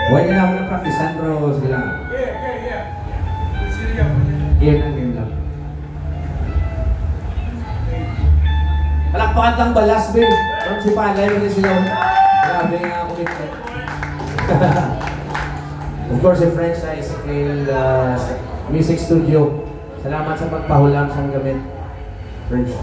Huwag nila ako ng practice, bro. Sige lang. Game lang. Palakpakan tang balas, babe. Kung si Palay, hindi sila. Grabe nga commitment. Of course, si French sa Ezekiel Music Studio. Salamat sa pagpahulam sa gamit. French.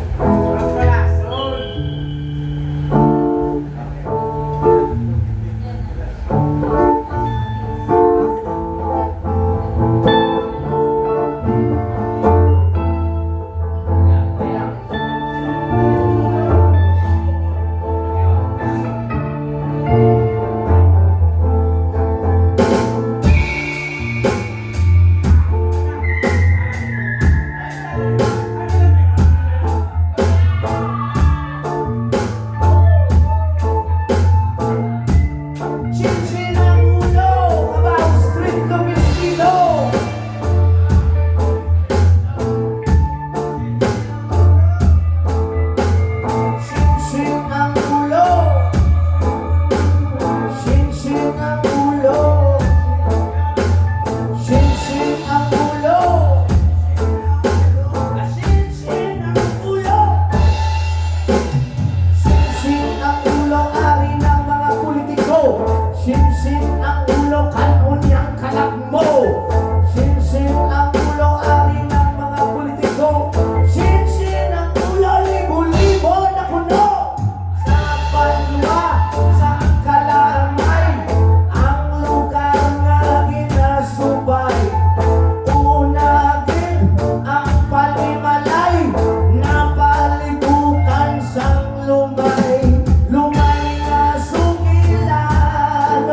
Sinsin ang ulo, kanon yang kalak mo. Sinsin ang ulo, ari ng mga politiko. Sinsin ang ulo, libo-libo na kuno. Sa banwa, sa kalamay, ang lugar nga ginasubay. Unagin ang panimalay, napalibukan sang lumay. Lumay nga sungilan,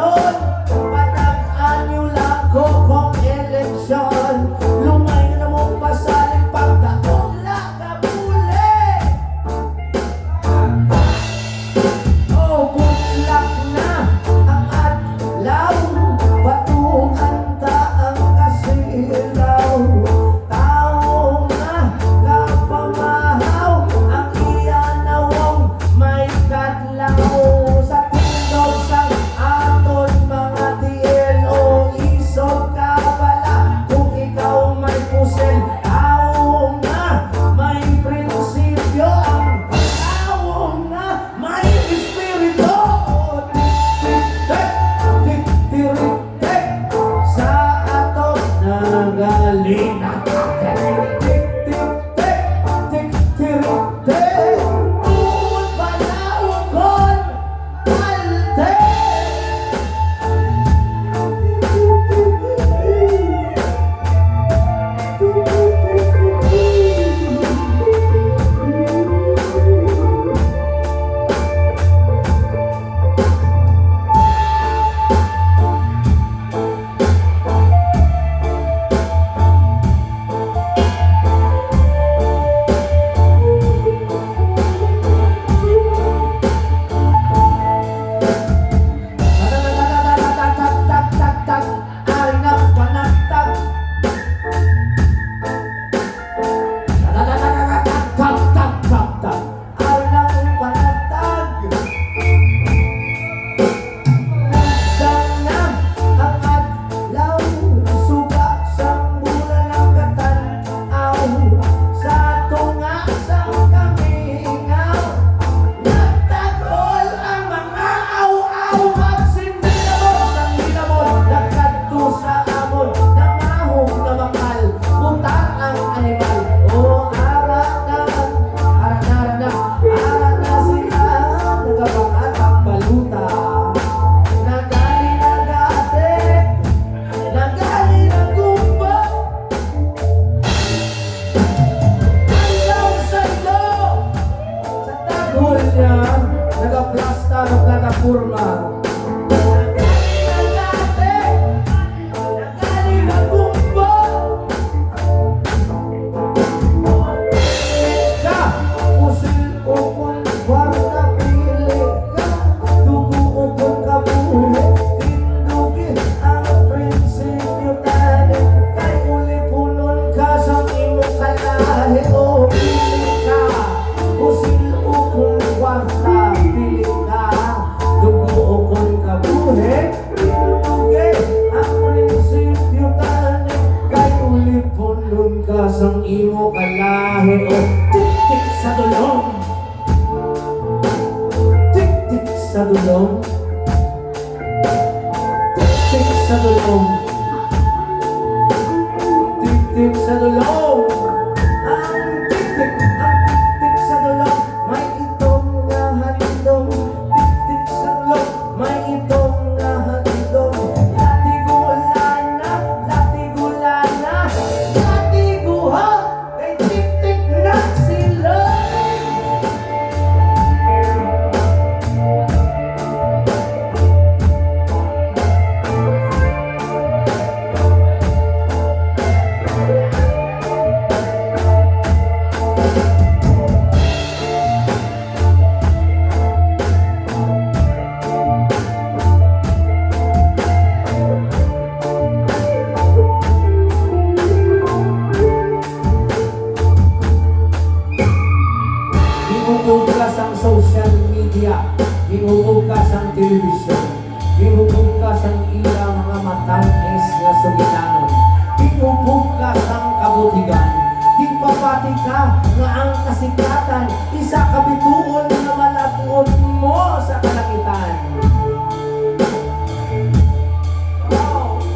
Pinulugay ang prinsipyo tani kay ulipon ka sang imo kalahi. O tik-tik sa dulong, tik-tik sa dulong, tik-tik sa dulong, tik-tik sa dulong. Ang tik-tik sa dulong, may itong nga handong. Tik-tik sa dulong, may itong nga handong. Latigulana, latigulana, latiguha, kay tik-tik na sila. Ginubukas ang social media, ginubukas ang television, ginubukas ang ilang mga matangis nga sugitanon, ginubukas ang kabutigan, gipapati ka nga ang kasikatan, isa ka bituon nga malatuon mo sa kalangitan.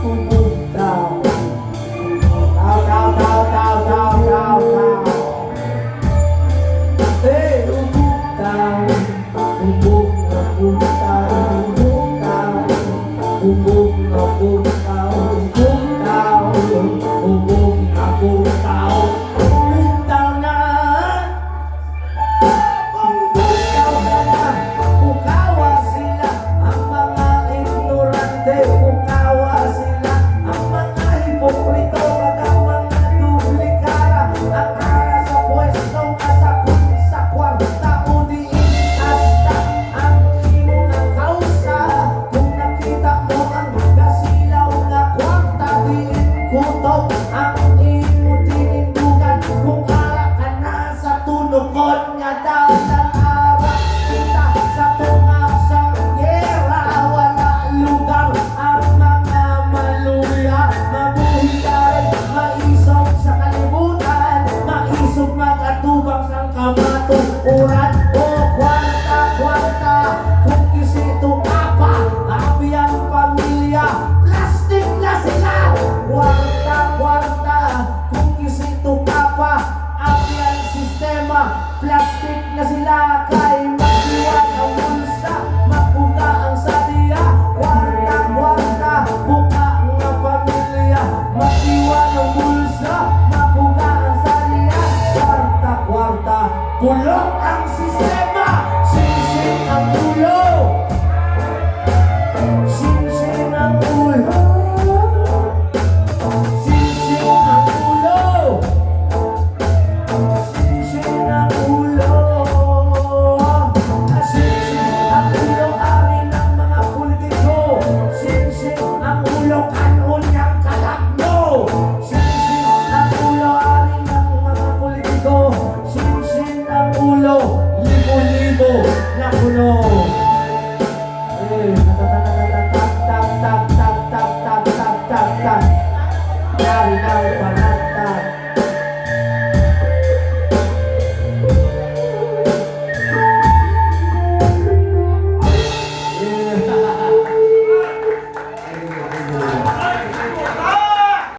Ubog daw. Taw. Hey, ubog daw. Ubog na ubog daw. Ubog daw. Ubog na ubog daw.